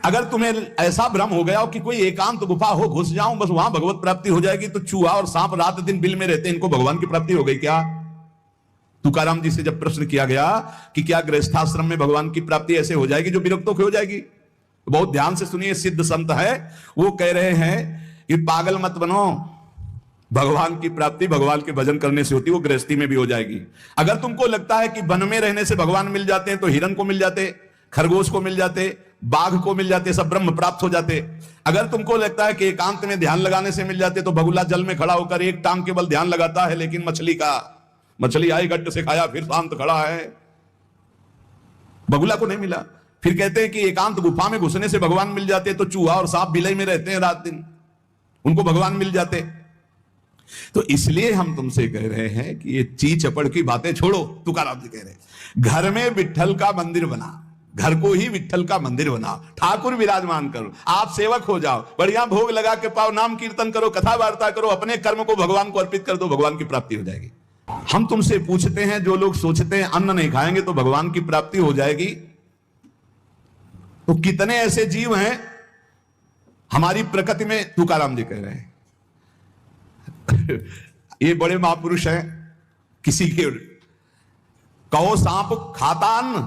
अगर तुम्हें ऐसा भ्रम हो गया हो कि कोई एकांत गुफा हो, घुस जाऊं बस वहां भगवत प्राप्ति हो जाएगी, तो चूहा और सांप रात दिन बिल में रहते हैं, इनको भगवान की प्राप्ति हो गई क्या? तुकाराम जी से जब प्रश्न किया गया कि क्या गृहस्थाश्रम में भगवान की प्राप्ति ऐसे हो जाएगी जो विरक्तों की हो जाएगी? बहुत ध्यान से सुनिए, सिद्ध संत है, वो कह रहे हैं कि पागल मत बनो, भगवान की प्राप्ति भगवान के भजन करने से होती है, वो गृहस्थी में भी हो जाएगी। अगर तुमको लगता है कि वन में रहने से भगवान मिल जाते हैं, तो हिरन को मिल जाते, खरगोश को मिल जाते, बाघ को मिल जाते, सब ब्रह्म प्राप्त हो जाते। अगर तुमको लगता है कि एकांत में ध्यान लगाने से मिल जाते, तो बगुला जल में खड़ा होकर एक टांग केवल ध्यान लगाता है, लेकिन मछली आई गट्ट से खाया फिर शांत खड़ा है, बगुला को नहीं मिला। फिर कहते हैं कि एकांत गुफा में घुसने से भगवान मिल जाते, तो चूहा और सांप बिलई में रहते हैं रात दिन, उनको भगवान मिल जाते। तो इसलिए हम तुमसे कह रहे हैं कि ये ची चपड़ की बातें छोड़ो। तुकाराम जी कह रहे हैं घर में विट्ठल का मंदिर बना, घर को ही विट्ठल का मंदिर बना, ठाकुर विराजमान करो, आप सेवक हो जाओ, बढ़िया भोग लगा के पाओ, नाम कीर्तन करो, कथा वार्ता करो, अपने कर्म को भगवान को अर्पित कर दो, भगवान की प्राप्ति हो जाएगी। हम तुमसे पूछते हैं, जो लोग सोचते हैं अन्न नहीं खाएंगे तो भगवान की प्राप्ति हो जाएगी, तो कितने ऐसे जीव हैं हमारी प्रकृति में? तुकाराम जी कह रहे हैं ये बड़े महापुरुष हैं, किसी के कहो सांप खाता अन्न,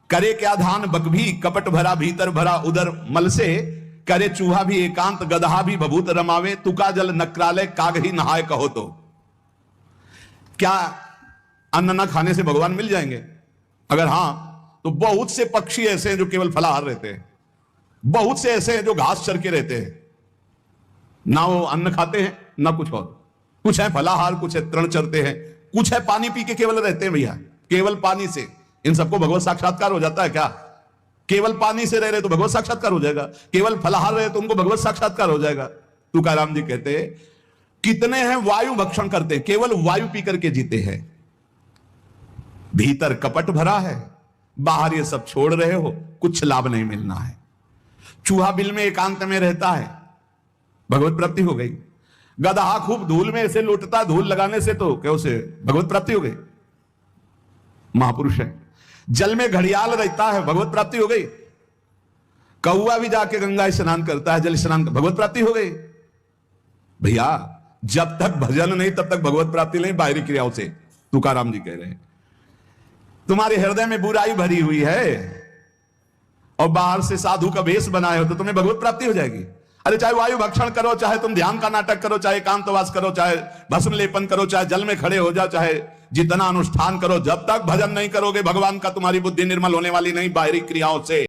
करे क्या धान बकभी, कपट भरा भीतर भरा उदर मल से, करे चूहा भी एकांत गधा भी भभूत रमावे, तुका जल नक्रालय काग ही नहाय कहो। तो क्या अन्न न खाने से भगवान मिल जाएंगे? अगर हां, तो बहुत से पक्षी ऐसे हैं जो केवल फलाहार रहते हैं, बहुत से ऐसे हैं जो घास चर के रहते हैं, ना वो अन्न खाते हैं ना कुछ और, कुछ है फलाहार, कुछ है तृण चरते हैं, कुछ है पानी पी के केवल रहते हैं। भैया केवल पानी से इन सबको भगवत साक्षात्कार हो जाता है क्या? केवल पानी से रह रहे तो भगवत साक्षात्कार हो जाएगा, केवल फलाहार रहे तो उनको भगवत साक्षात्कार हो जाएगा। तुकाराम जी कहते हैं कितने हैं वायु भक्षण करते हैं, केवल वायु पी करके जीते हैं, भीतर कपट भरा है, बाहर ये सब छोड़ रहे हो, कुछ लाभ नहीं मिलना है। चूहा बिल में एकांत में रहता है, भगवत प्राप्ति हो गई। गधा खूब धूल में ऐसे लौटता, धूल लगाने से तो क्या उसे भगवत प्राप्ति हो गई, महापुरुष है। जल में घड़ियाल रहता है, भगवत प्राप्ति हो गई। कौआ भी जाके गंगा स्नान करता है, जल स्नान, भगवत प्राप्ति हो गई। भैया जब तक भजन नहीं तब तक भगवत प्राप्ति नहीं, बाहरी क्रियाओं से। तुकाराम जी कह रहे हैं तुम्हारे हृदय में बुराई भरी हुई है और बाहर से साधु का वेश बनाए हो तो तुम्हें भगवत प्राप्ति हो जाएगी। अरे चाहे वायु भक्षण करो, चाहे तुम ध्यान का नाटक करो, चाहे एकांतवास करो, चाहे भस्म लेपन करो, चाहे जल में खड़े हो जाओ, चाहे जितना अनुष्ठान करो, जब तक भजन नहीं करोगे भगवान का, तुम्हारी बुद्धि निर्मल होने वाली नहीं बाहरी क्रियाओं से।